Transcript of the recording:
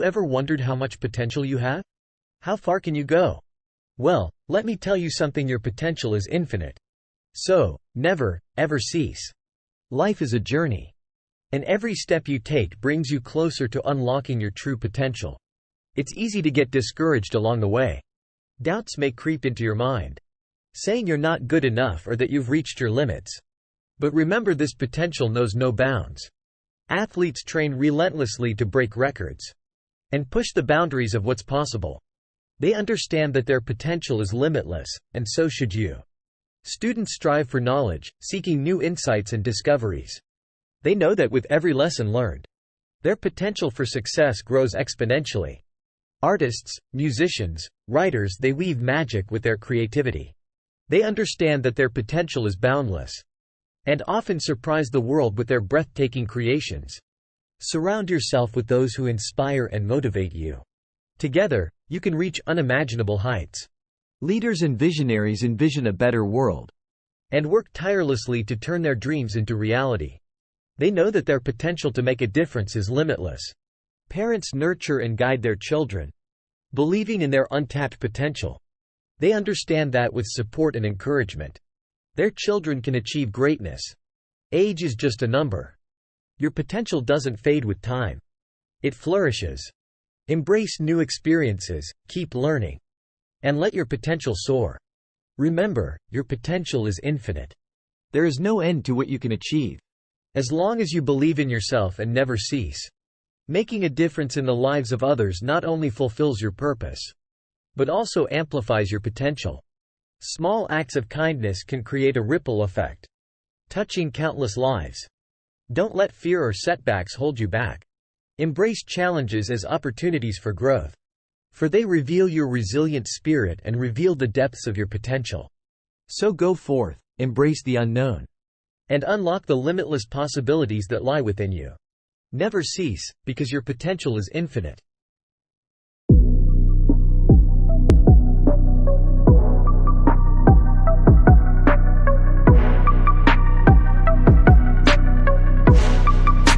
you ever wondered how much potential you have? How far can you go? Well, let me tell you something: your potential is infinite. So, never, ever cease. Life is a journey. And every step you take brings you closer to unlocking your true potential. It's easy to get discouraged along the way. Doubts may creep into your mind, saying you're not good enough or that you've reached your limits. But remember, this potential knows no bounds. Athletes train relentlessly to break records and push the boundaries of what's possible. They understand that their potential is limitless, and so should you. Students strive for knowledge, seeking new insights and discoveries. They know that with every lesson learned, their potential for success grows exponentially. Artists, musicians, writers, they weave magic with their creativity. They understand that their potential is boundless, and often surprise the world with their breathtaking creations. Surround yourself with those who inspire and motivate you. Together, you can reach unimaginable heights. Leaders and visionaries envision a better world and work tirelessly to turn their dreams into reality. They know that their potential to make a difference is limitless. Parents nurture and guide their children, believing in their untapped potential. They understand that with support and encouragement, their children can achieve greatness. Age is just a number. Your potential doesn't fade with time. It flourishes. Embrace new experiences, keep learning, and let your potential soar. Remember, your potential is infinite. There is no end to what you can achieve, as long as you believe in yourself and never cease. Making a difference in the lives of others not only fulfills your purpose, but also amplifies your potential. Small acts of kindness can create a ripple effect, touching countless lives. Don't let fear or setbacks hold you back. Embrace challenges as opportunities for growth, for they reveal your resilient spirit and reveal the depths of your potential. So go forth, embrace the unknown, and unlock the limitless possibilities that lie within you. Never cease, because your potential is infinite.